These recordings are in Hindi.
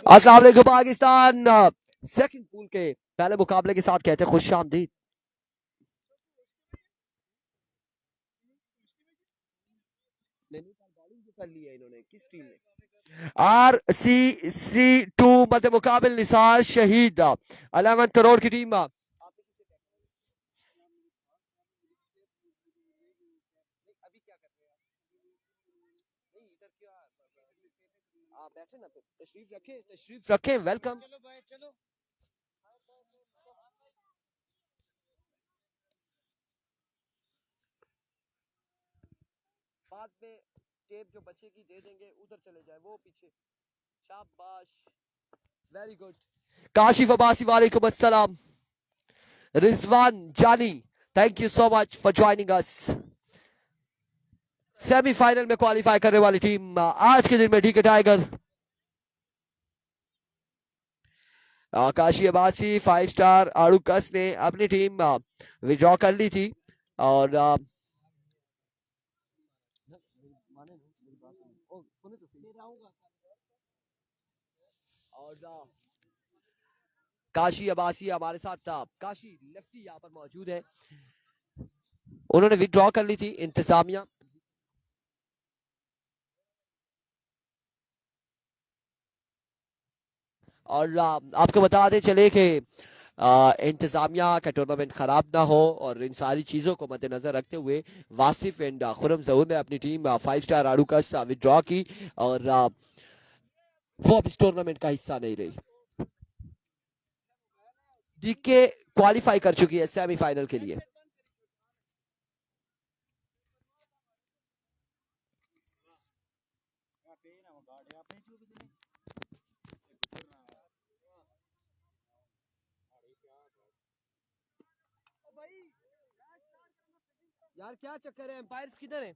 अस्सलाम वालेकुम पाकिस्तान। सेकंड पूल के पहले मुकाबले के साथ कहते हैं खुश आमदीद। कर ली है इन्होंने किस टीम ने? RCC2 मध्य मुकाबिल निसार शहीद 11 करोड़ की टीम। अभी क्या कर रहे हैं नहीं इधर क्या आप बैठे ना तशरीफ रखें वेलकम। चलो भाई चलो बाद में टेप जो बचेगी दे देंगे उधर चले जाए वो पीछे। शाबाश वेरी गुड। काशिफ अब्बासी वालेकुम अस्सलाम। Rizwan Jani thank you so much for joining us. Semifinal में क्वालिफाई करने वाली टीम आज के दिन में DK tiger. Kashi Abbasi 5 star आड़ूकस ने अपनी टीम विड्रॉ कर ली थी और काशी अब्बासी हमारे साथ था। काशी लेफ्टी यहाँ पर मौजूद है। उन्होंने विड्रॉ कर ली थी इंतजामिया। और आपको बताते चले कि इंतजामिया का टूर्नामेंट खराब ना हो और इन सारी चीज़ों को मद्देनजर रखते हुए वासिफ एंड खुरम जहूर ने अपनी टीम 5 स्टार आड़ूकस विड्रॉ की और वो अब इस टूर्नामेंट का हिस्सा नहीं रही। डीके क्वालिफाई कर चुकी है सेमीफाइनल के लिए। यार क्या चक्कर है एम्पायर्स किधर है?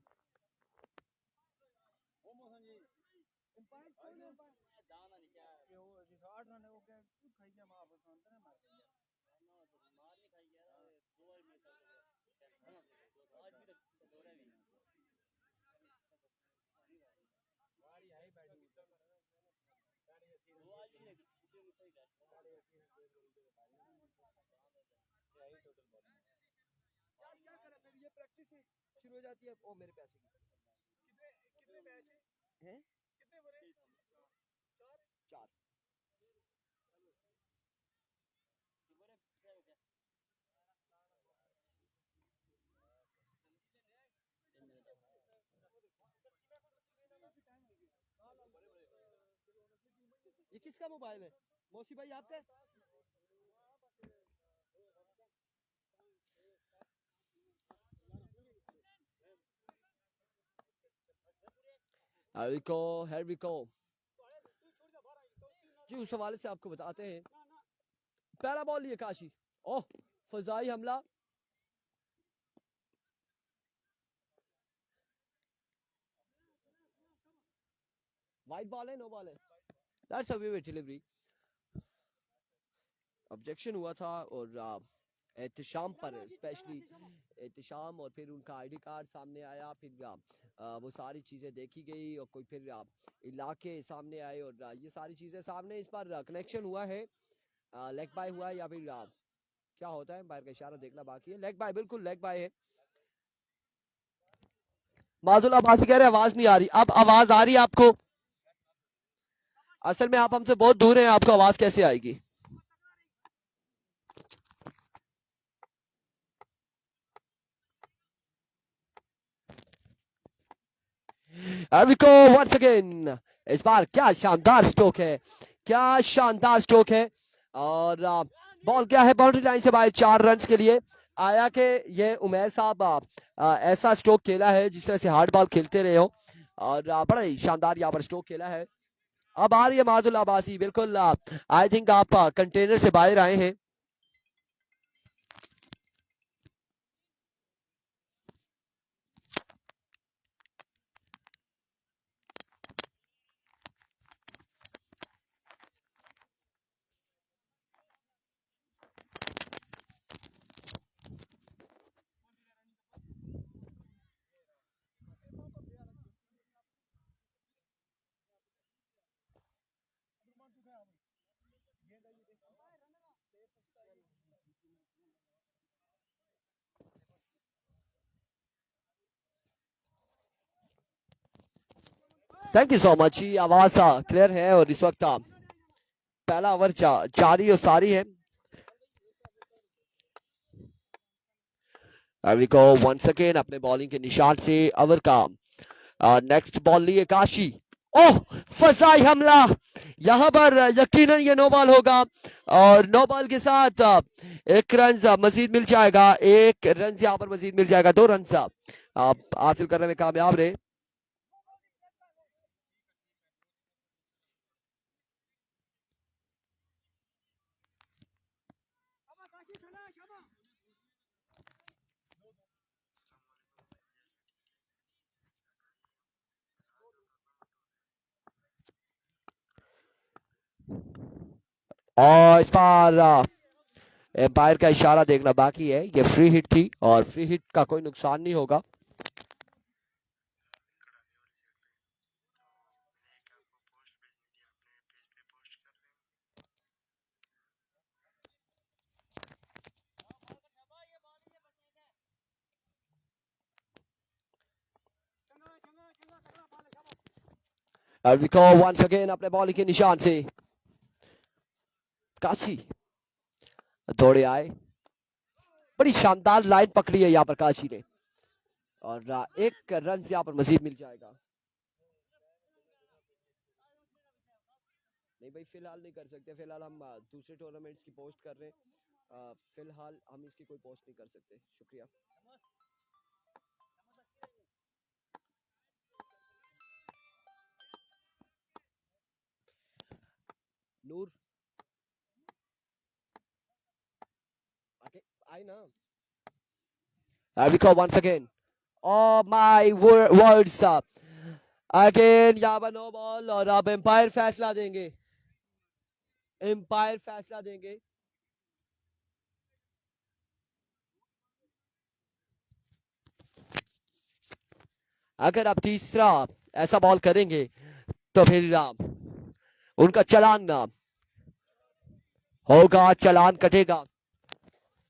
क्या करें फिर ये प्रैक्टिस शुरू हो जाती है। ओ मेरे पैसे कितने कितने मैच हैं? कितने हो रहे? चार। ये किसका मोबाइल है? मौसी भाई आपका है? जी उस हवाले से आपको बताते हैं। पहला बॉल लिए काशी। ओह फजाई हमला। वाइट बॉल है नो बॉल है? That's a vivid delivery. Objection हुआ था और एहतशाम पर स्पेशली एहतशाम और फिर उनका आईडी कार्ड सामने आया। फिर वो सारी चीज़ें देखी गई और कोई फिर इलाके सामने आए और ये सारी चीज़ें सामने इस पर कनेक्शन हुआ है। लेग बाय हुआ है या फिर क्या होता है बाहर का इशारा देखना बाकी है। लेग बाय बिल्कुल लेग बाय है। माजुल अब्बासी कह रहे आवाज नहीं आ रही। अब आवाज आ रही है आपको? असल में आप हमसे बहुत दूर हैं आपको आवाज कैसे आएगी? अविको वंस अगेन। इस बार क्या शानदार स्ट्रोक है। क्या शानदार स्ट्रोक है। और बॉल क्या है बाउंड्री लाइन से बाहर 4 रन के लिए आया कि ये उमैर साहब ऐसा स्ट्रोक खेला है जिस तरह से हार्ड बॉल खेलते रहे हो और बड़ा ही शानदार यहाँ पर स्ट्रोक खेला है। अब आ रही है माजुल अब्बासी बिल्कुल। आई थिंक आप कंटेनर से बाहर आए हैं। Thank you so much. ये आवाज क्लियर है और इस वक्त पहला ओवर जारी और सारी है। अभी को वंस अगेन अपने बॉलिंग के निशान से ओवर का नेक्स्ट बॉल लिए काशी। ओह, फसाई हमला। यहां पर यकीनन ये नो बॉल होगा और नो बॉल के साथ एक रन मजीद मिल जाएगा। एक रन यहां पर मजीद मिल जाएगा। 2 रन हासिल करने में कामयाब रहे। और इस बार एम्पायर का इशारा देखना बाकी है। ये फ्री हिट थी और फ्री हिट का कोई नुकसान नहीं होगा। विको वंस अगेन अपने बॉलिंग के निशान से काशी दौड़े आए। बड़ी शानदार लाइन पकड़ी है यहाँ पर काशी ने और एक रन यहाँ पर मजीद मिल जाएगा। नहीं भाई, फिलहाल नहीं कर सकते। फिलहाल हम दूसरे टूर्नामेंट्स की पोस्ट कर रहे हैं। फिलहाल हम इसकी कोई पोस्ट नहीं कर सकते। शुक्रिया। नूर आके आई ना। विको once again. Oh my words up. Again यहाँ पर नो बॉल और अब एम्पायर फैसला देंगे। एम्पायर फैसला देंगे। अगर आप तीसरा ऐसा बॉल करेंगे तो फिर उनका चलान होगा, चलान कटेगा।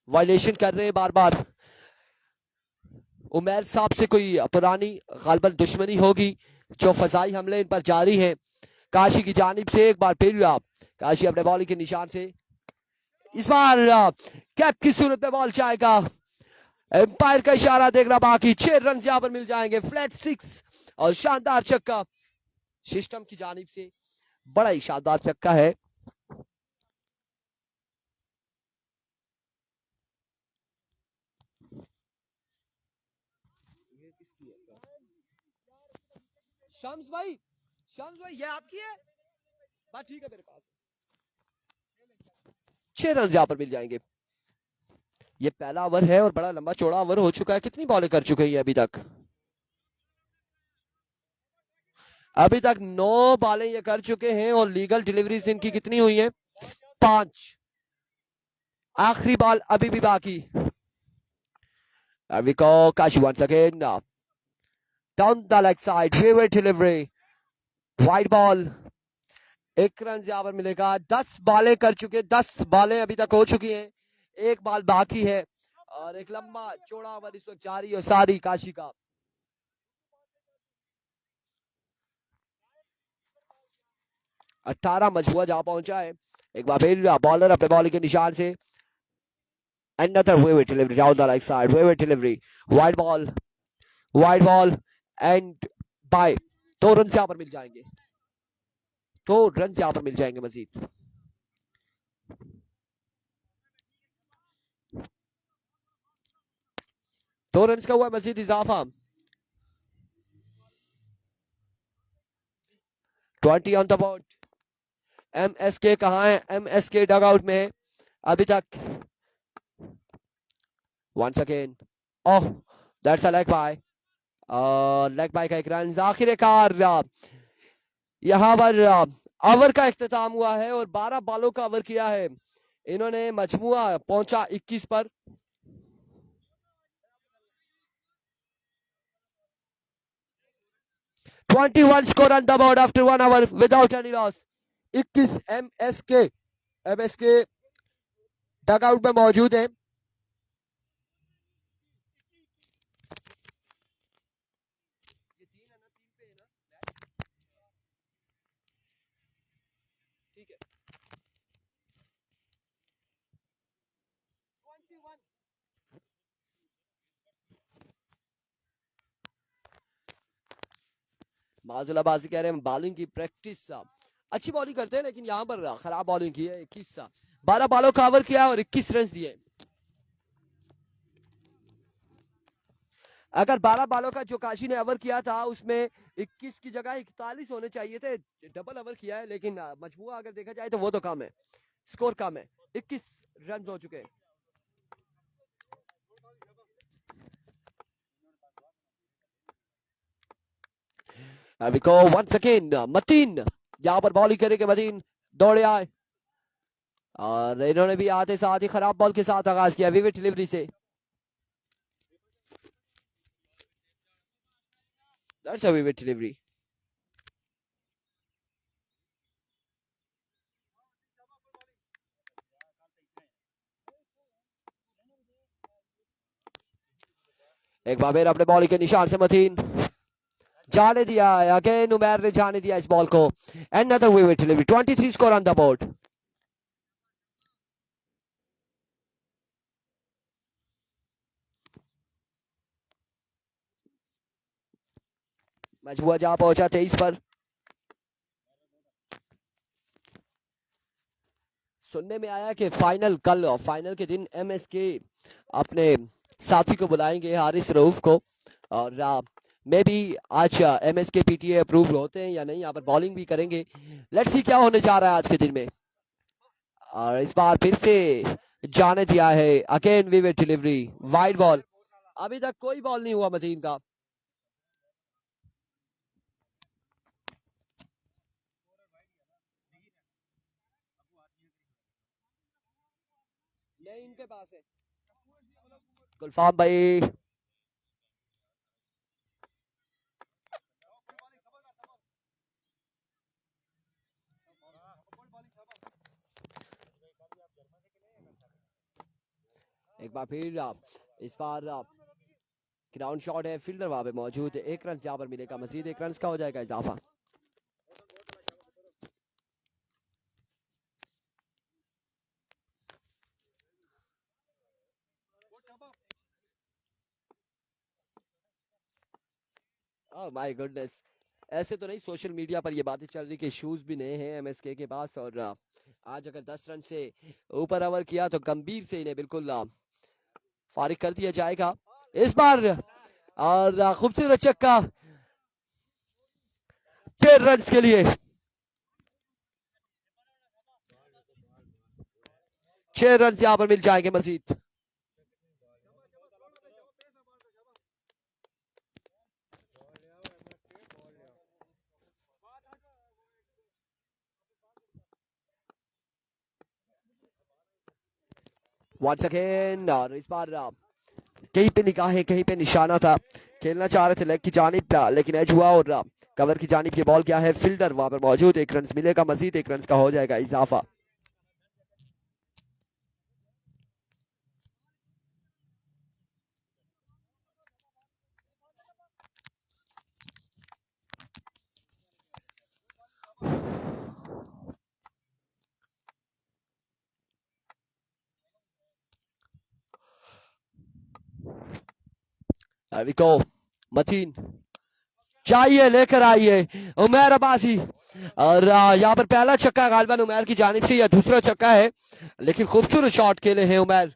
वायलेशन कर रहे हैं बार बार। उमैर साहब से कोई पुरानी गालबन दुश्मनी होगी जो फसाई हमले इन पर जारी है। काशी की जानिब से एक बार फिर काशी अपने बॉलिंग के निशान से इस बार कैप की सूरत में बॉल जाएगा। एम्पायर का इशारा देखना बाकी। 6 रन यहां पर मिल जाएंगे। फ्लैट 6 और शानदार छक्का सिस्टम की जानिब से। बड़ा ही शानदार छक्का है। शम्स भाई, शम्स भाई, ये आपकी है बात? ठीक है, मेरे पास 6 रन यहां पर मिल जाएंगे। ये पहला ओवर है और बड़ा लंबा चौड़ा ओवर हो चुका है। कितनी बॉलें कर चुके हैं अभी तक? अभी तक 9 बॉलें ये कर चुके हैं और लीगल डिलीवरीज इनकी कितनी हुई है? 5। आखिरी बॉल अभी भी बाकी। We go Kashi once again. Down the leg side, favorite delivery. Wide ball. 1 run यहाँ पर मिलेगा। 10 बॉलें कर चुके, 10 बॉलें अभी तक हो चुकी हैं। 1 बॉल बाकी है और एक लंबा चौड़ा ओवर इस वक्त जारी और सारी काशी का। अठारह मजबूआ जहां पहुंचा है। एक बार फिर बॉलर अपने बॉलिंग के निशान से। Another wavy delivery down the right side. Wavy delivery. Wide ball. Wide ball. And by 2 run यहाँ पर मिल जाएंगे। 2 रन यहाँ पर मिल जाएंगे मजीद। दो रन का हुआ मजीद इजाफा। 20 ऑन द बोर्ड। MSK कहाँ है? MSK डग आउट में है अभी तक। Once again, oh that's a leg bye. Leg bye का एक रन आखिरकार। यहाँ पर ओवर का इख्तिताम हुआ है और 12 बॉलों का ओवर किया है इन्होंने। मजमुआ पहुंचा 21 पर। "21 score on the board after 1 hour without any loss." 21 MSK dugout में मौजूद है। ठीक है, माजुल अब्बासी कह रहे हैं बॉलिंग की प्रैक्टिस अच्छी बॉलिंग करते हैं, लेकिन यहाँ पर खराब बॉलिंग की है। 21 12 बॉलों का ओवर किया और 21 रन दिए। अगर 12 बॉलों का जो काशी ने ओवर किया था उसमें 21 की जगह 41 होने चाहिए थे। डबल ओवर किया है, लेकिन मजबूआ अगर देखा जाए तो वो तो कम है, स्कोर कम है। 21 रन हो चुके हैं। Vico once again, मतीन यहाँ पर बॉलिंग करेंगे। मतीन दौड़े आए और इन्होंने भी आते साथ ही खराब बॉल के साथ आगाज किया विविड डिलीवरी से। That's a vivid delivery. एक बार फिर अपने बॉलिंग के निशान से मतीन जाने दिया। अगेन उमर ने जाने दिया इस बॉल को। Another vivid delivery. 23 score on the board. मजबूआ जहां पहुंचा 23 पर। सुनने में आया कि फाइनल के दिन एमएसके अपने साथी को बुलाएंगे, हारिस रऊफ को, और मे बी आज एमएसके पीटीए अप्रूव होते हैं या नहीं, यहाँ पर बॉलिंग भी करेंगे। लेट्स सी क्या होने जा रहा है आज के दिन में। और इस बार फिर से जाने दिया है। Again vivid delivery, wide ball. अभी तक कोई बॉल नहीं हुआ मतीन का। नहीं, इनके पास है गुलफाम भाई। एक बार फिर इस बार ग्राउंड शॉट है, फील्डर वहां पे मौजूद है। 1 रन यहाँ पर मिलेगा, मजीद 1 रन का हो जाएगा इजाफा। ओह माय गुडनेस, ऐसे तो नहीं, सोशल मीडिया पर ये बातें चल रही कि शूज भी नए हैं एमएसके के पास, और आज अगर 10 रन से ऊपर ओवर किया तो गंभीर से इन्हें बिल्कुल फारिग कर दिया जाएगा इस बार। और खूबसूरत चक्का 6 रन के लिए। 6 रन यहाँ पर मिल जाएंगे मजीद। वंस अगेन, और इस बार कहीं पे निगाहें, कहीं पे निशाना था। खेलना चाह रहे थे लेग की जानिब, लेकिन एज हुआ और कवर की जानिब ये बॉल क्या है, फील्डर वहां पर मौजूद। 1 रन मिलेगा, मजीद 1 रन का हो जाएगा इजाफा। विको मतीन चाहिए, लेकर आइए उमर अब्बासी। और यहाँ पर पहला छक्का गालिबन उमर की जानिब से, या दूसरा छक्का है, लेकिन खूबसूरत शॉट खेले हैं उमर।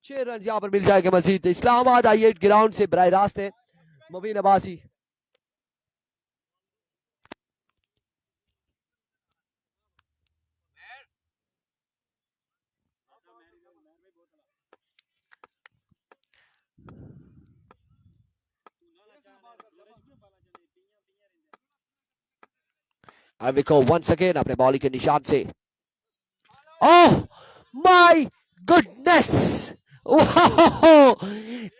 6 रन यहाँ पर मिल जाएंगे मजीद। इस्लामाबाद आई ग्राउंड से बराह रास्त है मुबीन अब्बासी। विको वंस अगेन अपने बॉलिंग के निशान से। ओह माय गुडनेस, ओह,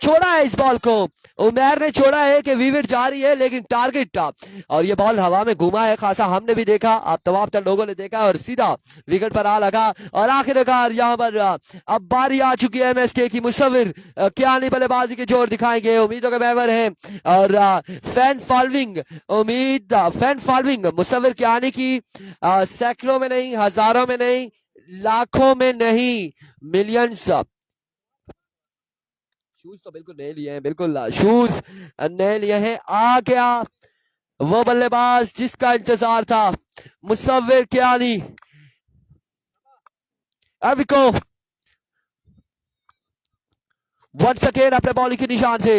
छोड़ा है इस बॉल को, उमैर ने छोड़ा है कि विकेट जा रही है लेकिन टारगेट और ये बॉल हवा में घुमा है खासा, हमने भी देखा, आप तमाम तर लोगों ने देखा और सीधा विकेट पर आ लगा। और आखिरकार यहाँ पर अब बारी आ चुकी है एमएसके की। मुसव्विर क्या नहीं बल्लेबाजी के जोर दिखाएंगे, उम्मीदों के बैवर है और फैन फॉलोइंग फैन फॉलोइंग मुसव्विर क्या नहीं की सैकड़ों में नहीं, हजारों में नहीं, लाखों में नहीं, मिलियंस। शूज तो बिल्कुल नए लिए हैं, बिल्कुल शूज नए लिए हैं। आ गया वो बल्लेबाज जिसका इंतजार था, मुसव्विर कियानी। अभी को वंस अगेन अपने बॉल के निशान से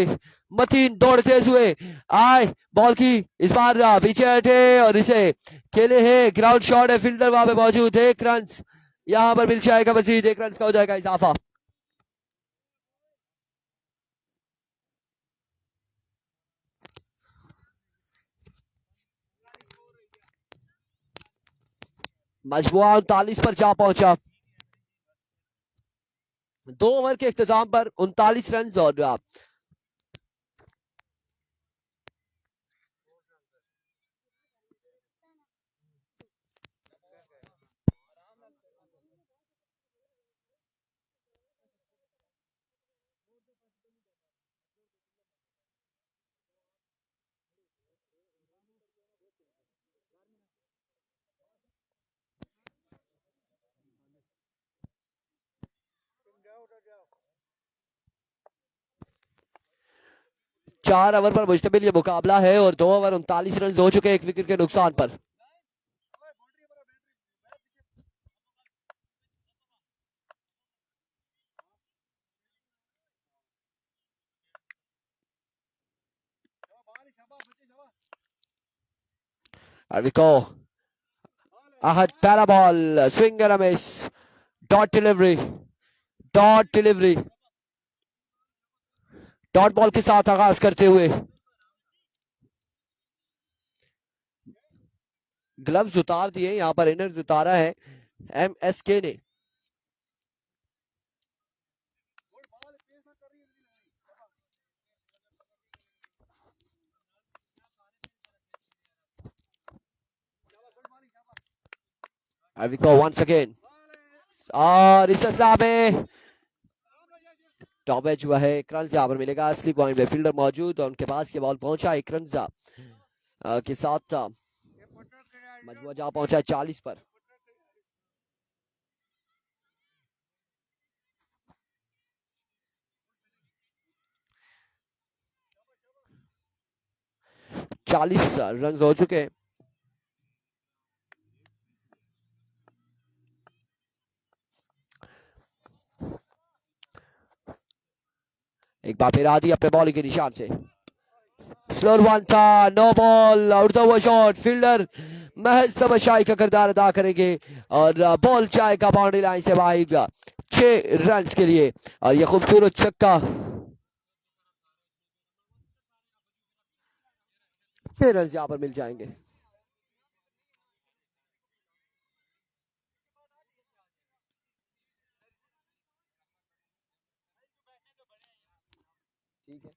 मतीन दौड़ते हुए आए, बॉल की इस बार पीछे हटे और इसे खेले है, ग्राउंड शॉट है, फील्डर वहां पे मौजूद है, 1 रन यहां पर मिल जाएगा, मजीद 1 रन का हो जाएगा इजाफा। मजमुआ 39 पर जा पहुंचा, 2 ओवर के इख्तिताम पर 39 रन और चार ओवर पर मुश्तमिल ये मुकाबला है और 2 ओवर 39 रन हो चुके, 1 विकेट के नुकसान पर। Arvico, Ahad pehla ball, swing and a miss, dot delivery, dot ball के साथ आगाज करते हुए ग्लव्स उतार दिए, यहाँ पर इनर्स उतारा है एमएसके ने। Arvico once again, और इस असला में टॉप एज हुआ है, 1 रन यहाँ पर मिलेगा, असली पॉइंट पे फील्डर मौजूद और उनके पास ये बॉल पहुंचा, 1 रन के साथ मजमुआ जा पहुंचा 40 पर। चालीस रन हो चुके हैं। एक बार फिर आदि अपने बॉल के निशान से, स्लोर वन था, नो बॉल, उड़ता हुआ शॉट, फील्डर महज तमाशाई का किरदार अदा करेंगे और बॉल जाएगा बाउंड्री लाइन से बाहर 6 रन के लिए और ये खूबसूरत छक्का, 6 रन यहाँ पर मिल जाएंगे। ठीक है,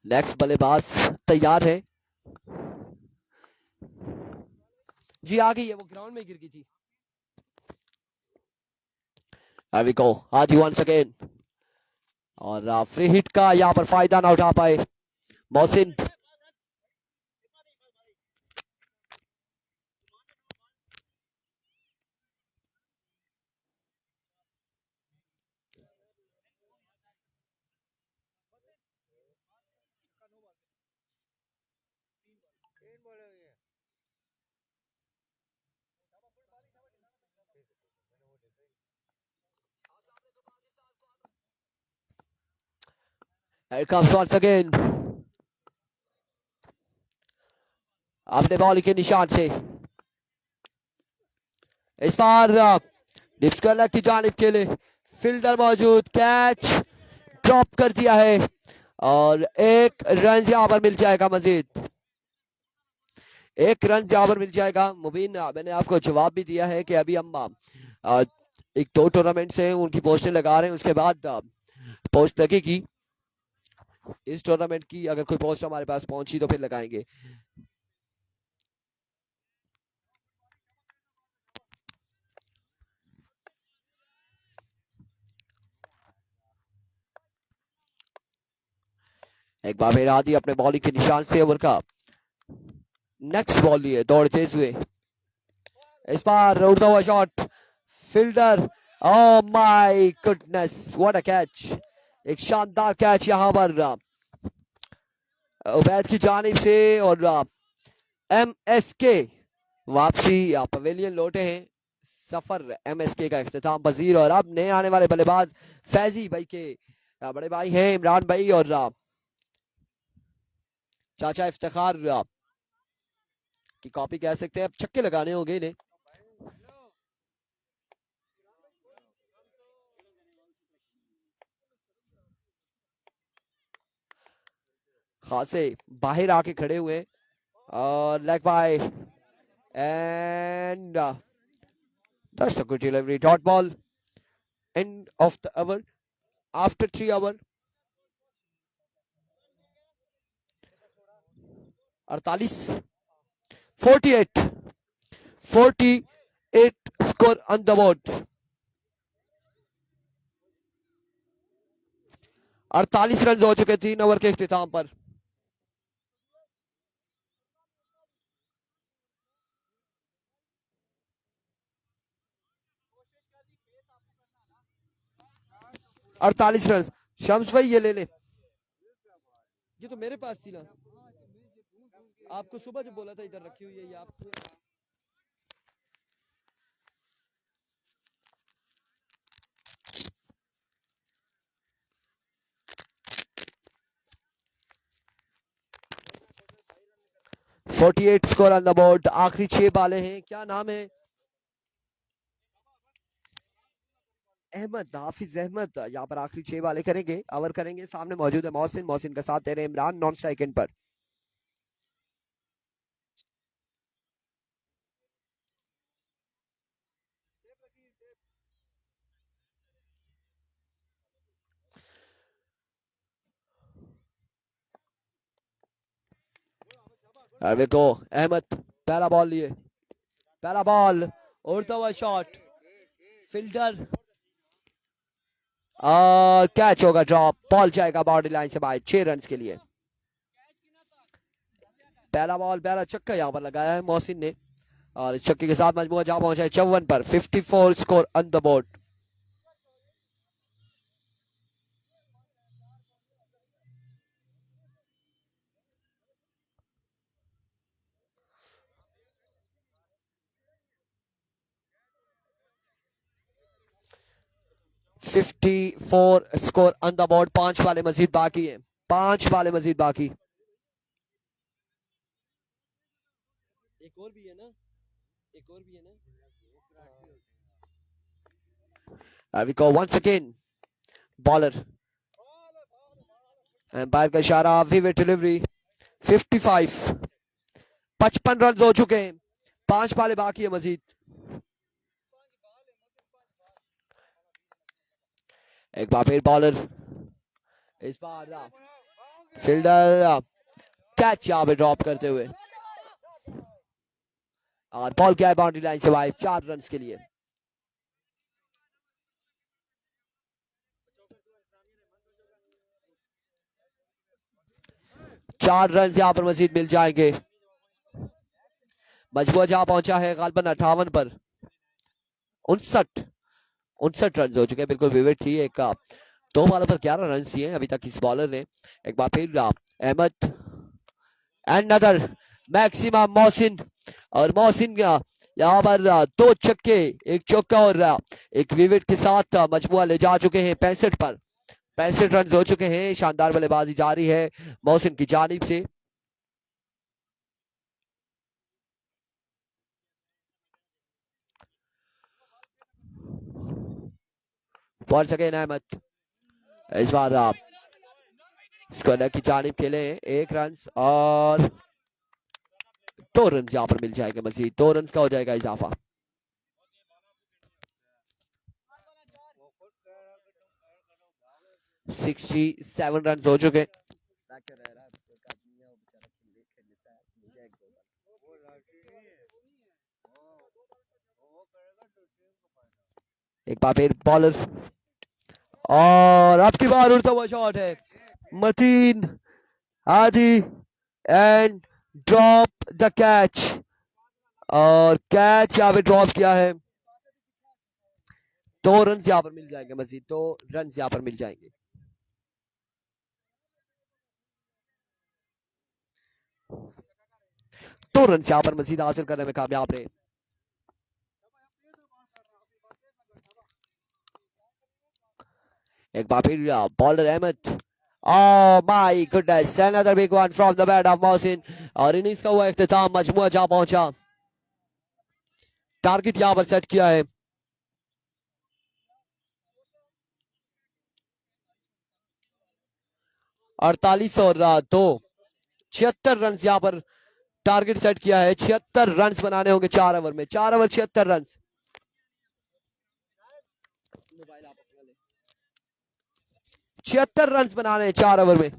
नेक्स्ट बल्लेबाज तैयार है जी, आ गई है, वो ग्राउंड में गिर गई थी। Here we go, आदि once again और फ्री हिट का यहाँ पर फायदा ना उठा पाए Mohsin. Here comes once again, अपने बॉल के निशान से इस बार डिस्कलर की जानिब के लिए फील्डर मौजूद, कैच ड्रॉप कर दिया है और 1 रन यहाँ पर मिल जाएगा मजीद। 1 रन यहाँ पर मिल जाएगा। मुबीन मैंने आपको जवाब भी दिया है कि अभी हम एक 2 टूर्नामेंट से उनकी पोस्टें लगा रहे हैं, उसके बाद पोस्ट लगेगी इस टूर्नामेंट की। अगर कोई पोस्ट हमारे पास पहुंची तो फिर लगाएंगे। एक बार फिर आदि अपने बॉलिंग के निशान से ओवर का नेक्स्ट बॉल लिए दौड़ते हुए, इस बार उड़ता हुआ shot, fielder, oh my goodness what a catch, एक शानदार कैच यहाँ पर उबैद की जानिब से। और एमएसके वापसी पवेलियन लौटे हैं। सफर एमएसके का इख्तिताम पजीर। और अब नए आने वाले बल्लेबाज फैजी भाई के बड़े भाई हैं इमरान भाई और चाचा इफ्तिखार की कॉपी कह सकते हैं। अब छक्के लगाने होंगे इन्हें। खासे बाहर आके खड़े हुए और leg bye and that's a good delivery. Dot ball. End of the hour. After 3 hours. 48 48 48 score on the board. 48 run हो चुके 3 ओवर के इख्तिताम पर। अड़तालीस रन। शम्स भाई ये ले ले, ये तो मेरे पास थी ना, आपको सुबह जो बोला था इधर रखी हुई है ये आप। Forty eight score on the board. आखिरी 6 बालें हैं। क्या नाम है? अहमद, हाफिज अहमद यहाँ पर आखिरी 6 बालें करेंगे, ओवर करेंगे। सामने मौजूद है मोहसिन, मोहसिन का साथ दे रहे हैं इमरान नॉन स्ट्राइक एंड पर। देखो अहमद पहला बॉल लिए, पहला बॉल, उड़ता हुआ शॉट, फील्डर और कैच होगा, ड्रॉप, बॉल जाएगा बाउंड्री लाइन से बाहर 6 रन के लिए। पहला बॉल, पहला छक्का यहाँ पर लगाया है मोहसिन ने और इस छक्के के साथ मजमूआ जहां पहुंचा है 54 पर। 54 score on the board. Fifty four score on the board. 5 वाले मजीद बाकी है, 5 वाले मजीद बाकी। एक और भी है ना, एक और भी है ना। We go once again. Bowler. Umpire का इशारा, विविड डिलीवरी। 55 55 रन हो चुके हैं, 5 बालें बाकी है मजीद। एक बार फिर बॉलर, इस बार फील्डर कैच यहाँ पे ड्रॉप करते हुए और बॉल गया बाउंड्री लाइन से बाहर 4 रन के लिए। चार रन यहाँ पर मजीद मिल जाएंगे। मजबूर जहां पहुंचा है गालबन 58 पर। 59 रन हो चुके हैं, बिल्कुल विविड थी। एक 2 बॉलों पर 11 रन दिए अभी तक इस बॉलर ने। एक बार फिर अहमद एंड नदर मैक्सिमम मोहसिन, और मोहसिन यहाँ पर 2 छक्के, एक चौका और एक विविड के साथ मजमुआ ले जा चुके हैं 65 पर। 65 रन हो चुके हैं। शानदार बल्लेबाजी जारी है मोहसिन की जानिब से। वंस अगेन अहमद, इस बार स्कोर की जानिब खेले 1 रन और 2 रन यहाँ पर मिल जाएंगे मजीद, 2 रन का हो जाएगा इजाफा। सिक्सटी 7 रन हो चुके। एक बार फिर बॉलर, और अब की बार उड़ता हुआ शॉट है, मतीन आदि एंड ड्रॉप द कैच, और कैच यहाँ पे ड्रॉप किया है। 2 रन यहाँ पर मिल जाएंगे मजीद, 2 रन यहाँ पर मिल जाएंगे। दो रन यहाँ पर मजीद हासिल करने में कामयाब रहे। एक बार फिर bowler Ahmad, Oh my goodness, another big one from the bat of Mohsin, और इनिंग्स का हुआ इख्तिताम, मजमुआ जा पहुंचा। टारगेट यहां पर सेट किया है 48 और 2, 76 रन यहाँ पर टारगेट सेट किया है। 76 रन बनाने होंगे 4 ओवर में, 4 ओवर 76 रन। 76 रन बनाने हैं 4 ओवर में।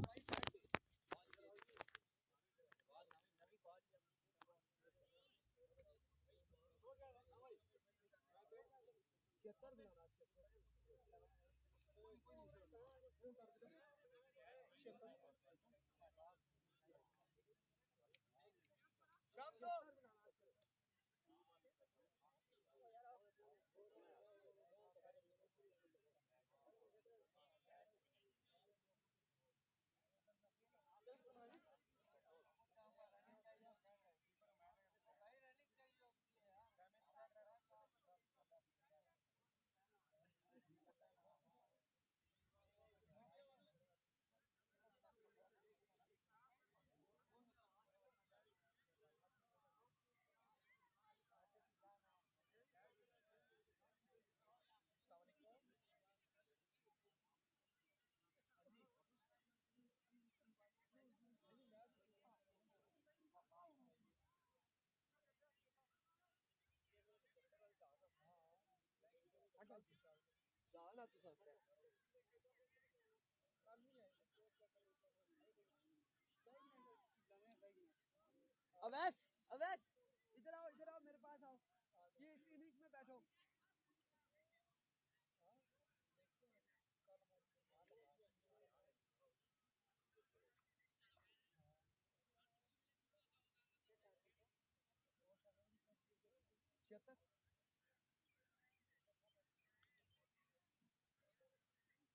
अवैस, अवैस, इधर आओ मेरे पास आओ, ये इस इनिंग्स में बैठो।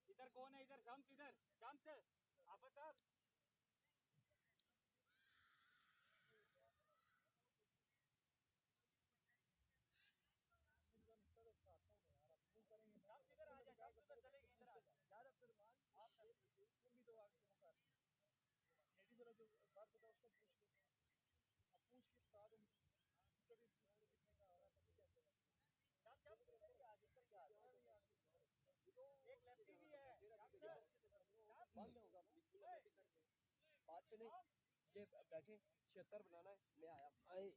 इधर कौन है, इधर शम्स, इधर शम्स, आफत साहब। बात सुने, ये बैठे 76 बनाना है, मैं आया।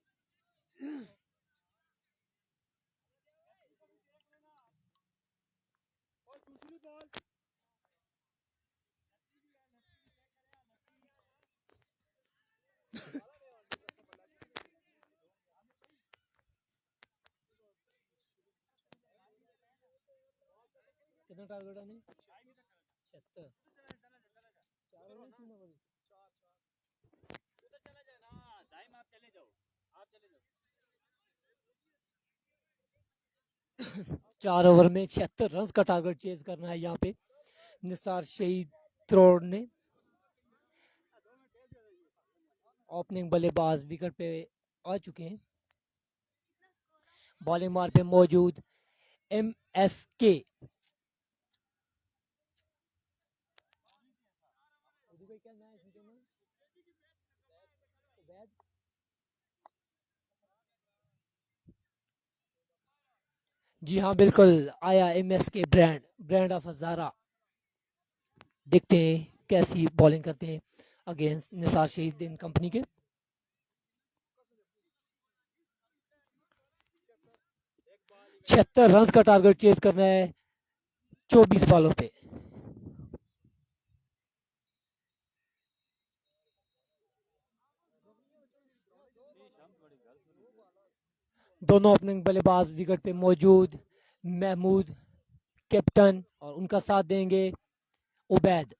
और दूसरी बॉल, कितना टारगेट है? 76। चार ओवर में 76 रन का टारगेट चेज करना है यहाँ पे निसार शहीद त्रोड़ ने। ओपनिंग बल्लेबाज विकेट पे आ चुके हैं। बॉलिंग मार पे मौजूद MSK। जी हाँ बिल्कुल, आया MSK ब्रांड ऑफ हजारा। देखते हैं कैसी बॉलिंग करते हैं अगेंस्ट निसार शहीद इन कंपनी के। 76 रन का टारगेट चेज करना है 24 बॉलों पे। दोनों ओपनिंग बल्लेबाज विकेट पे मौजूद। महमूद कैप्टन और उनका साथ देंगे उबैद।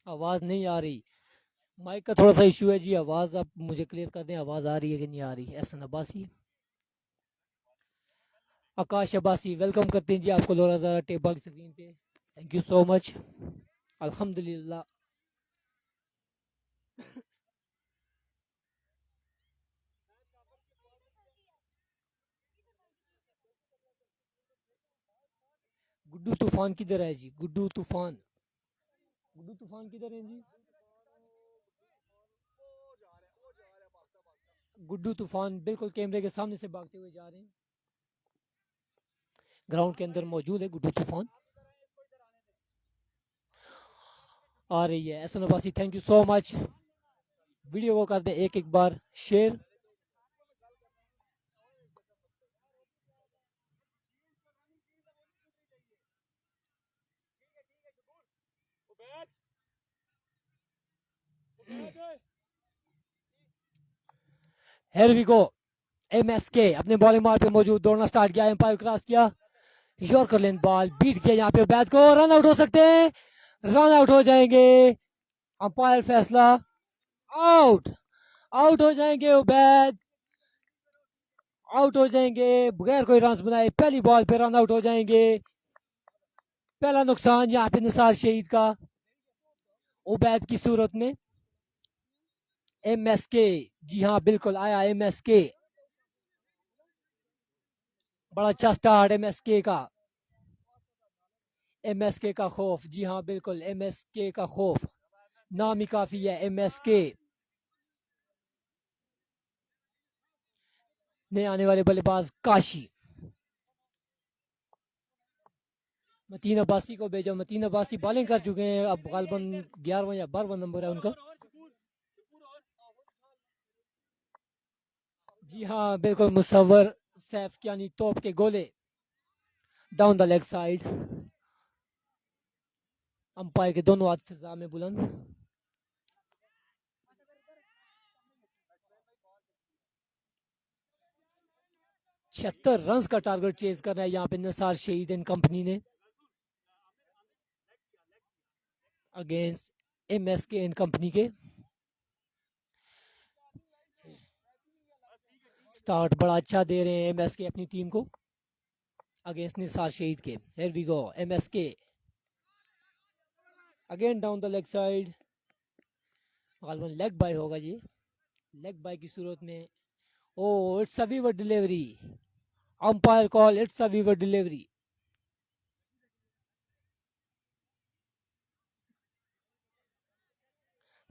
आवाज नहीं आ रही, माइक का थोड़ा सा इशू है जी। आवाज आप मुझे क्लियर कर दें, आवाज आ रही है कि नहीं आ रही। एहसन अब्बासी, आकाश अब्बासी, वेलकम करते हैं जी आपको लोरा ज़रा टेबल की स्क्रीन पे। Thank you so much. अल्हम्दुलिल्लाह। गुड्डू तूफान किधर है जी? गुड्डू तूफान, गुड्डू तूफान किधर है जी? गुड्डू तूफान बिल्कुल कैमरे के सामने से भागते हुए जा रहे हैं। ग्राउंड के अंदर मौजूद है गुड्डू तूफान। आ रही है Ehsan Abbasi, thank you so much. Video को कर दें एक एक बार share. Here we go। MSK अपने बॉलिंग मार पे मौजूद, दौड़ना स्टार्ट किया, एम्पायर क्रॉस किया, यॉर्कर लेंथ बॉल बीट किया यहाँ पे उबैद को। रन आउट हो सकते हैं, रन आउट हो जाएंगे। अंपायर फैसला आउट, आउट हो जाएंगे उबैद, आउट हो जाएंगे बगैर कोई रन बनाए। पहली बॉल पे रन आउट हो जाएंगे। पहला नुकसान यहाँ पे निसार शहीद का उबैद की सूरत में। MSK, जी हाँ बिल्कुल आया MSK। बड़ा अच्छा स्टार्ट MSK का। MSK का खौफ, जी हाँ बिल्कुल MSK का खौफ, नाम ही काफी है MSK। नए आने वाले बल्लेबाज काशी, मतीन अब्बासी को भेजा। मतीन अब्बासी बॉलिंग कर चुके हैं, अब गालबन 11वां या 12वां नंबर है उनका। जी हाँ बिल्कुल मुसव्वर सैफ यानी तोप के गोले down the leg side. Umpire के दोनों हाथ फिजा में बुलंद। छिहत्तर रन का टारगेट चेज करना है यहाँ पे निसार शहीद एंड कंपनी ने अगेंस्ट MSK एंड कंपनी के। स्टार्ट बड़ा अच्छा दे रहे हैं MSK अपनी टीम को अगेंस्ट निसार शहीद के। Here we go MSK again down the leg side. गालबन लेग बाय होगा ये, लेग बाय की सूरत में। Oh it's a weaver delivery, umpire call it's a weaver delivery.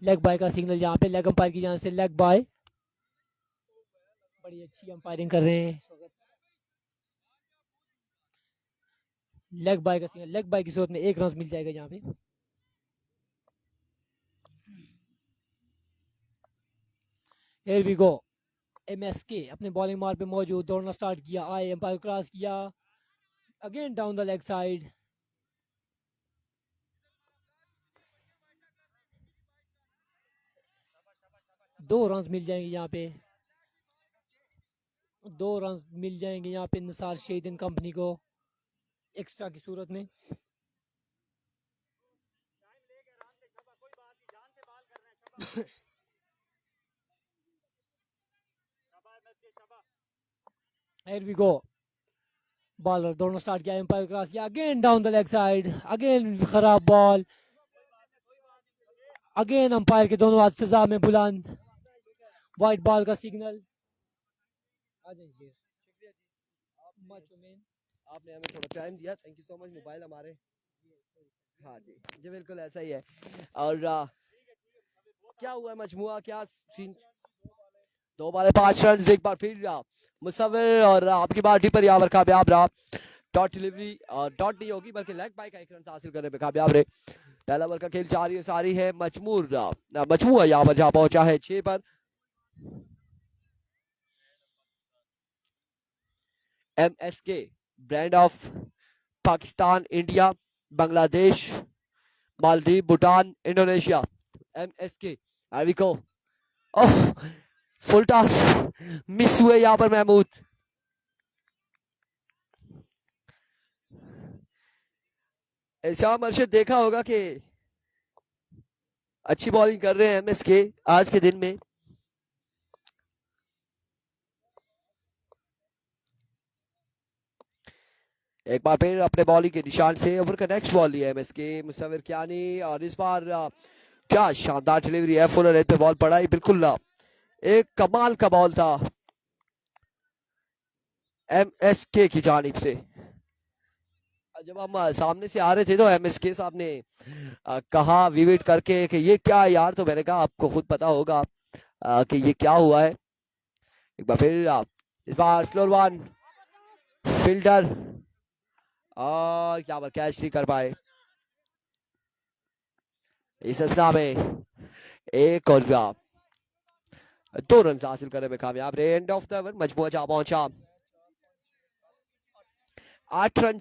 Leg bye का सिग्नल यहाँ पे लेग अंपायर की जान से लेग बाय। बड़ी अच्छी अंपायरिंग कर रहे हैं इस वक्त। लेग बाय का सिग्नल, लेग बाय की सूरत में एक रन मिल जाएगा यहाँ पे। हियर वी गो MSK अपने बॉलिंग मार पे मौजूद, दौड़ना स्टार्ट किया, आए एम्पायर क्रॉस किया, again down the leg side. दो रन मिल जाएंगे यहाँ पे, दो रन मिल जाएंगे यहाँ पे निसार शहीद एंड कंपनी को एक्स्ट्रा की सूरत में। Here we go बॉलर दोनों स्टार्ट किया, एम्पायर क्रॉस किया, again down the leg side, again खराब बॉल, अगेन अंपायर के दोनों हाथ फिजा में बुलंद, व्हाइट बॉल का सिग्नल। आ जाइए आपने हमें थोड़ा टाइम दिया, thank you so much. Mobile हमारे, हाँ जी जी बिल्कुल ऐसा ही है। और क्या हुआ है मजमुआ, क्या सीन? 2 बॉल 5 रन, एक बार फिर मुसव्विर और आपकी बाटी पर यावर कामयाब रहा। डॉट डिलीवरी और डॉट नहीं होगी बल्कि लेग बाय का 1 रन हासिल करने में कामयाब रहे। पहला ओवर का खेल जारी सारी है। मजमुआ यहाँ पर जहाँ पहुंचा है 6 पर। MSK, brand of Pakistan, India, Bangladesh, Maldives, Bhutan, Indonesia. MSK. Here we go. Oh, full toss. Miss हुए यहाँ पर महमूद. शाम अर्शद देखा होगा कि अच्छी बॉलिंग कर रहे हैं MSK आज के दिन में. एक बार फिर अपने बॉलिंग के निशान से ओवर का नेक्स्ट बॉल लिया MSK मुसव्विर कियानी और इस बार क्या शानदार डिलीवरी है. फुल रेत पे बॉल पड़ा ही बिल्कुल एक कमाल का बॉल था MSK की जानिब से. जब हम सामने से आ रहे थे तो MSK साहब ने कहा विविट करके कि ये क्या यार, तो मैंने कहा आपको खुद पता होगा कि ये क्या हुआ है. एक बार फिर इस बार स्लोर वन फील्डर और क्या बार कैच नहीं कर पाए. इस असना में एक और 2 रन हासिल करने में कामयाब. एंड ऑफ द ओवर मजबूआ जा पहुंचा 8 रन,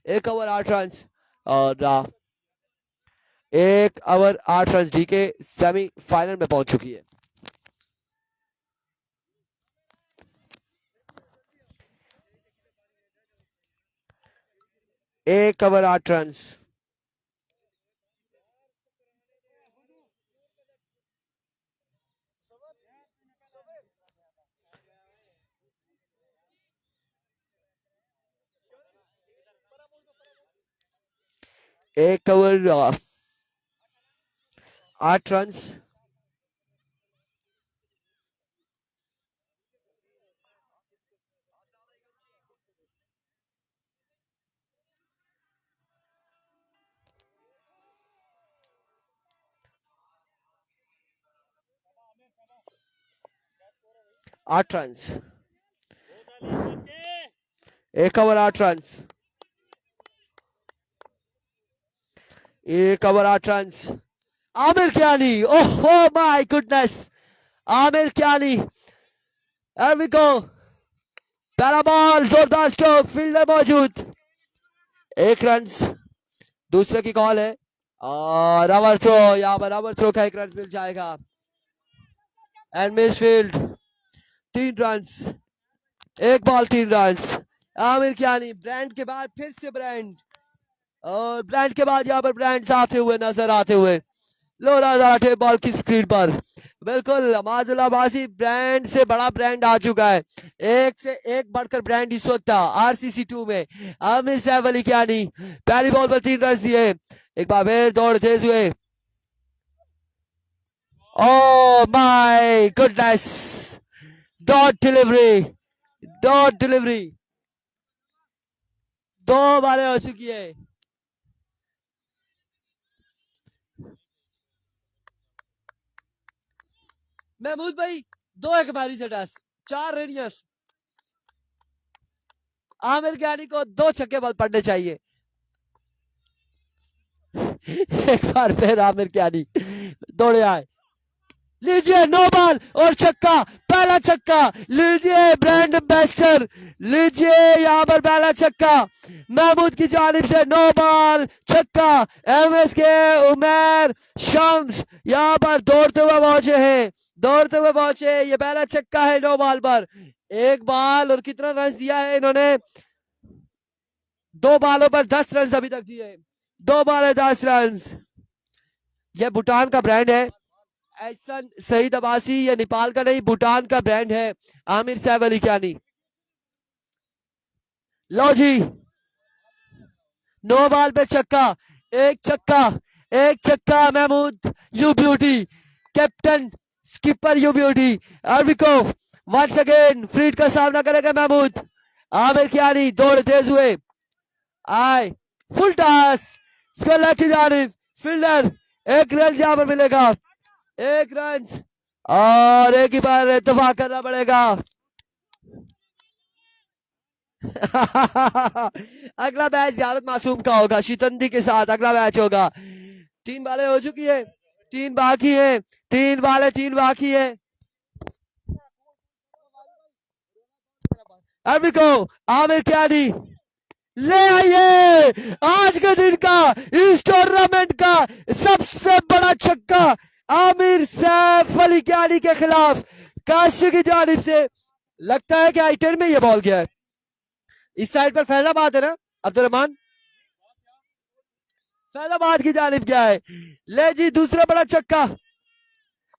1 ओवर 8 रन और 1 ओवर 8 रन जीके सेमीफाइनल में पहुंच चुकी है. एक ओवर 8 रन. एक ओवर 8 रन. आठ रन. एक ओवर 8 रन. एक over 8 run. Aamir Kiani. Oh my goodness. Aamir Kiani. Here we go. पहला बॉल जोरदार स्ट्रोक, फील्डर मौजूद. 1 रन. दूसरे की कॉल है और ओवर थ्रो. यहाँ पर ओवर थ्रो का 1 रन मिल जाएगा. And misfield. 3 रन. एक बॉल 3 रन. आमिर कियानी ब्रांड के बाद फिर से ब्रांड और ब्रांड के बाद यहाँ पर ब्रांड आते हुए नजर आते हुए. लोरा राठे बॉल की स्क्रीन पर. बिल्कुल माजुलाबाजी ब्रांड से बड़ा ब्रांड आ चुका है. एक से एक बढ़कर ब्रांड इस वक्त था RCC 2 में. आमिर सैफ अली कियानी पहली बॉल पर 3 रन दिए. एक बार फिर दौड़ तेज हुए. ओह my goodness. Dot delivery. Dot delivery. 2 बालें हो चुकी है. महमूद भाई 2 एक बारी से 10 4 रेडियस. आमिर कियानी को 2 छक्के बल पड़ने चाहिए. एक बार फिर आमिर कियानी दौड़े आए. लीजिए नो बॉल और छक्का. पहला छक्का. लीजिए ब्रांड एम्बेसडर. लीजिए यहाँ पर पहला छक्का महमूद की जानिब से. नो बॉल छक्का. MSK उमर शम्स यहाँ पर दौड़ते हुए पहुंचे हैं. दौड़ते हुए पहुंचे. ये पहला छक्का है नो बॉल पर. एक बॉल और कितना रन दिया है इन्होंने. 2 बॉलों पर 10 रन अभी तक दिए. 2 बॉल 10 रन. ये भूटान का ब्रांड है. एहसन सईद अब्बासी. ये नेपाल का नहीं भूटान का ब्रांड है. आमिर सैफ अली कियानी. लो जी नो बॉल पे छक्का. एक छक्का. एक छक्का Mahmood you beauty. Captain skipper you beauty. अर्विको वंस अगेन फ्रीड का सामना करेगा महमूद. आमिर कियानी दौड़ तेज हुए आए. फुल टॉस स्कोर की जानिब. फील्डर 1 रन यहाँ पर मिलेगा. 1 रन और एक ही बार इत्तेफाक करना पड़ेगा. अगला मैच जियारत मासूम का होगा शितंदी के साथ. अगला मैच होगा. 3 बालें हो चुकी है. 3 बाकी है. 3 बालें 3 बाकी है. अभी को आमिर क्यानी ले आइए आज के दिन का इस टूर्नामेंट का सबसे बड़ा छक्का आमिर सैफ अली क्यानी के खिलाफ काशी की जानिब से। लगता है कि आई-10 में ये बॉल गया है। इस साइड पर फैजाबाद है ना अब्दुल रहमान, फैजाबाद की जानिब गया है। ले जी दूसरा बड़ा छक्का।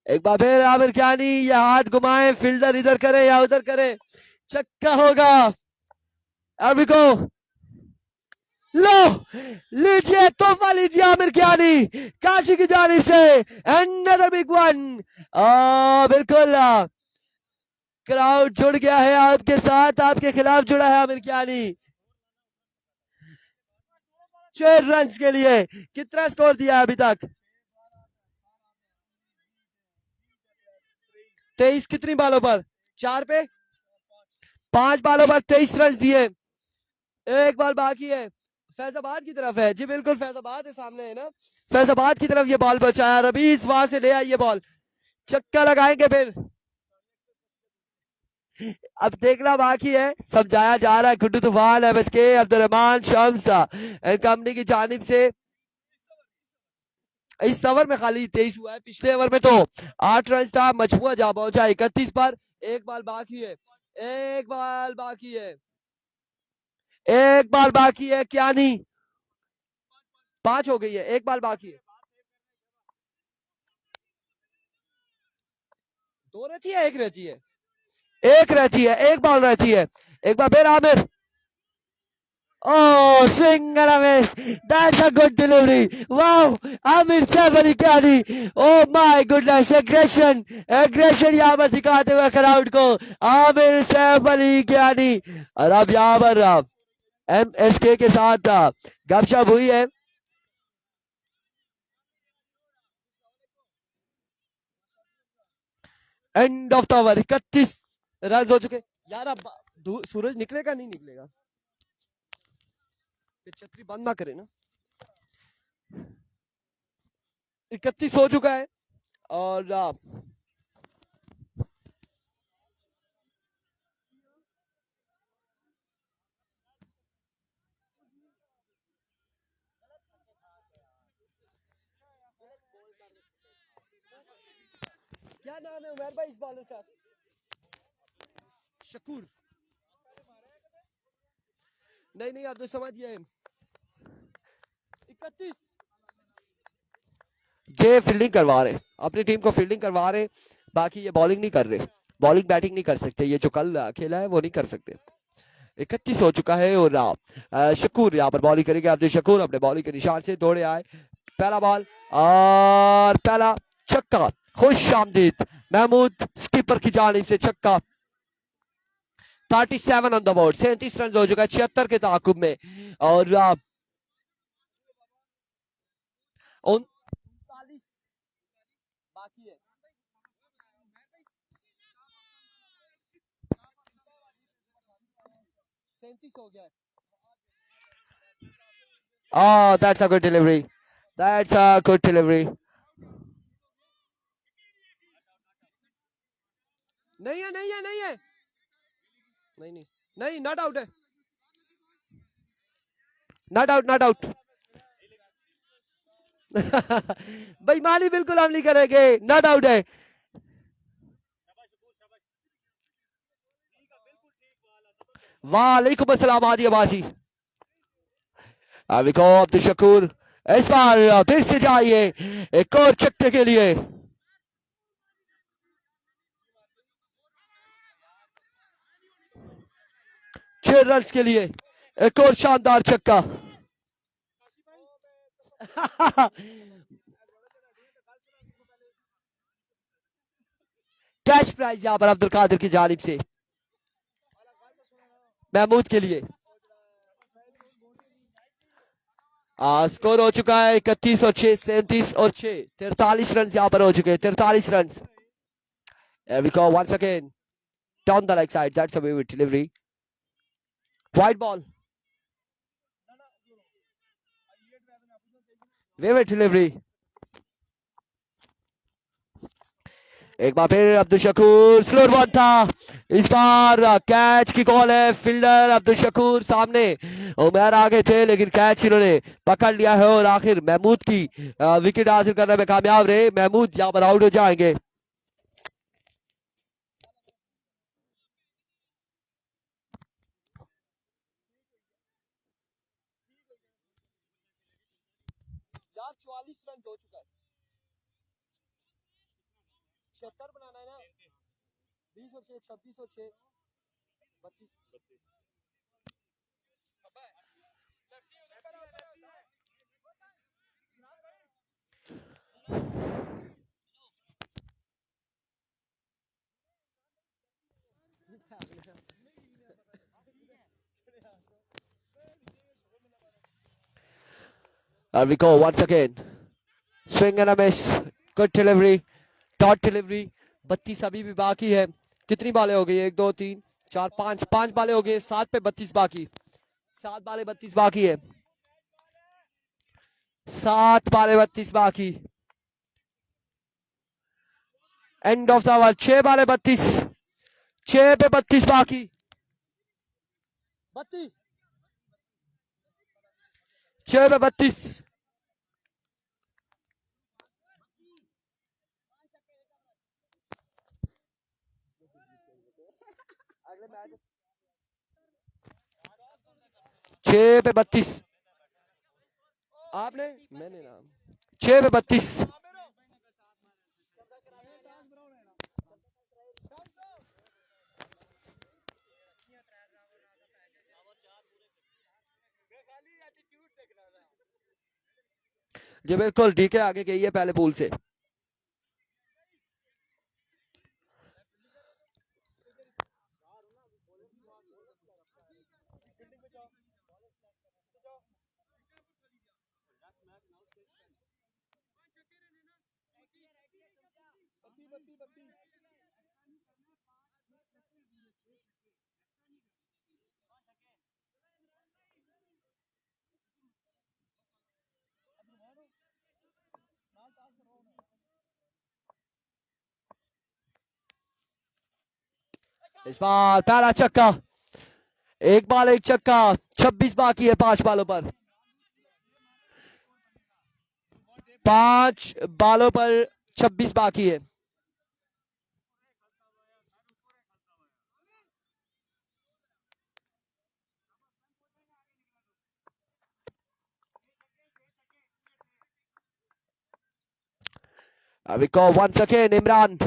एक बार फिर आमिर क्यानी ये हाथ घुमाए, फील्डर इधर करे या उधर करे, छक्का होगा। अभी को लो लीजिए तोहफा लीजिए आमिर क्यानी काशी की जानिब से। Another big one. बिल्कुल क्राउड जुड़ गया है आपके साथ, आपके खिलाफ जुड़ा है आमिर क्यानी। 6 रन के लिए कितना स्कोर दिया है अभी तक? 23 कितनी बालों पर? 4 पे 5 बालों पर 23 रन दिए। एक बॉल बाकी है, फैजाबाद की तरफ है जी, बिल्कुल फैजाबाद है सामने है ना, फैजाबाद की तरफ ये बॉल बचाया। रबीस वहां से ले आई ये बॉल, चक्का लगाएंगे फिर। अब देखना बाकी है, समझाया जा रहा है। गुड्डू तूफान, MSK, Abdul Rahman, Shams and company की जानिब से। इस ओवर में खाली 23 हुआ है, पिछले ओवर में तो 8 रन था। मजबूआ जा पहुंचा 31 पर। एक बॉल बाकी है, एक बॉल बाकी है, एक बॉल बाकी है। क्या नहीं 5 हो गई है, एक बॉल बाकी है। 2 रहती है, 1 रहती है, 1 रहती है, 1 बॉल रहती है। एक बार फिर Aamir, oh swing and a miss, that's a good delivery, wow Aamir Saif Ali Kayani, oh my goodness, aggression aggression यहाँ पर दिखाते हुए क्राउड को आमिर सैफ अली क्यानी। और अब यहाँ पर एमएसके के साथ गपशप हुई है। End of the over, 31 run हो चुके यार। अब सूरज निकलेगा नहीं निकलेगा, छतरी बंद ना करे ना। 31 हो चुका है और क्या नाम है उमर भाई इस बॉलर का? शकूर, नहीं नहीं आप तो समझिए। 31 ये फील्डिंग करवा रहे, अपनी टीम को फील्डिंग करवा रहे, बाकी ये बॉलिंग नहीं कर रहे, बॉलिंग बैटिंग नहीं कर सकते, ये जो कल खेला है वो नहीं कर सकते। 31 हो चुका है और शकूर यहाँ पर बॉलिंग करेंगे। अब्दुल शकूर अपने बॉलिंग के निशान से दौड़े आए, पहला बॉल और पहला छक्का, खुश आमदीद महमूद स्कीपर की जानिब से छक्का। 37 ऑन द बोर्ड, 37 रन हो चुका है 76 के ताकुब में। और 39 बाकी है। हो गया। Oh, that's a good delivery. That's a good delivery. नहीं है, नहीं है, नहीं है, नहीं नहीं नहीं, नॉट आउट है, नॉट आउट, नॉट आउट। बेईमानी बिल्कुल हम नहीं करेंगे, नॉट आउट है। वालेकुम अस्सलाम आदि अबासी। अभी को अब्दुल शकूर इस बार फिर से जाइए एक और छक्के के लिए। छह रन के लिए एक और शानदार छक्का। कैश प्राइज यहां पर अब्दुल कादिर की जानिब से महमूद के लिए। स्कोर हो चुका है 31 और 6, 37 और 6, 43 रन यहां पर हो चुके हैं, 43 run. We go once again down the leg side, that's a vivid delivery, wide ball, vivid delivery, एक बार फिर अब्दुल शकूर, स्लो वन था, इस बार कैच की कॉल है। फील्डर अब्दुल शकूर सामने, उमर आगे थे लेकिन कैच इन्होंने पकड़ लिया है और आखिर महमूद की विकेट हासिल करने में कामयाब रहे। महमूद यहाँ पर आउट हो जाएंगे। यार 44 रन हो चुका है, 76 बनाना है ना, 20 और 6 26 और 6 32। And we go once again. Swing and a miss. Good delivery. Dot delivery. 32 अभी भी बाकी है। कितनी बालें हो गई? 1 2 3 4 5 5 बालें हो गई, 7 पे 32 बाकी। 7 बालें 32 बाकी है। 7 बालें 32 बाकी। End of the over. 6 बालें 32, 6 पे 32 बाकी। 32, 6 पे 32। अगले मैच 6 पे 32। आपने, मैंने ना, 6 पे 32। जी बिल्कुल, डीके आगे गई है पहले पूल से। इस बार पहला चक्का, एक बाल एक चक्का। 26 बाकी है 5 बालों पर। 5 बालों पर 26 बाकी है। We go once again, Imran.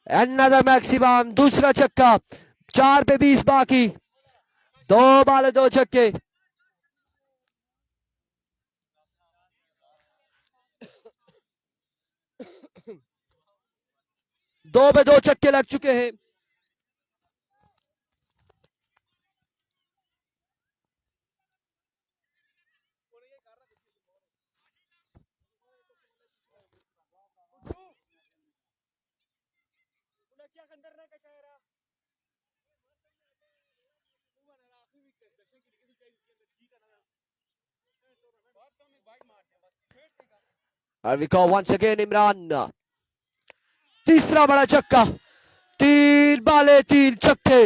Another maximum, दूसरा चक्का। 4 पे 20 बाकी। 2 बाल 2 चक्के। 2 पे 2 चक्के लग चुके हैं। And we go once again, Imran. तीसरा बड़ा चक्का। 3 बाले 3 चक्के।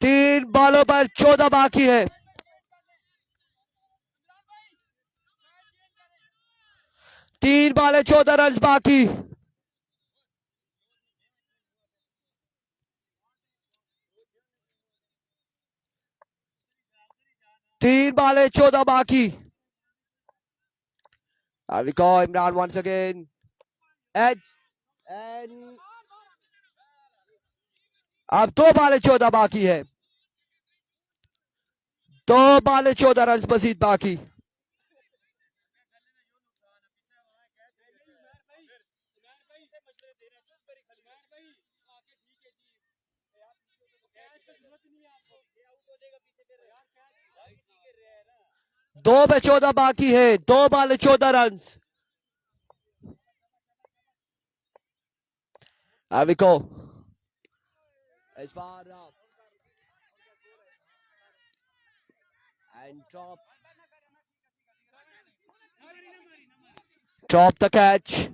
3 बालों पर 14 बाकी है। 3 बाले 14 रन बाकी। 3 बाले 14 बाकी। And we go Imran once again. Edge. And अब 2 बाले 14 बाकी है। 2 बाले 14 रन मजीद बाकी। दो पे 14 बाकी है। 2 बाले 14 रन। Here we go. इस बार and drop the catch.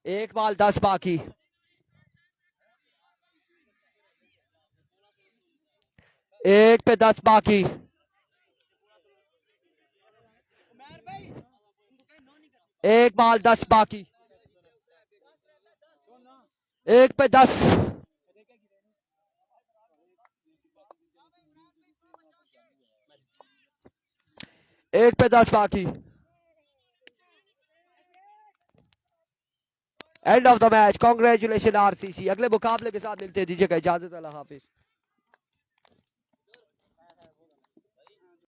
1 ball 10 बाकी। एक पे 10 बाकी। एक बॉल 10 बाकी। 1 पे 10। एक पे 10 बाकी। End of the match. Congratulation RCC. अगले मुकाबले के साथ मिलते हैं, दीजिएगा इजाजत। अल्लाह हाफिज।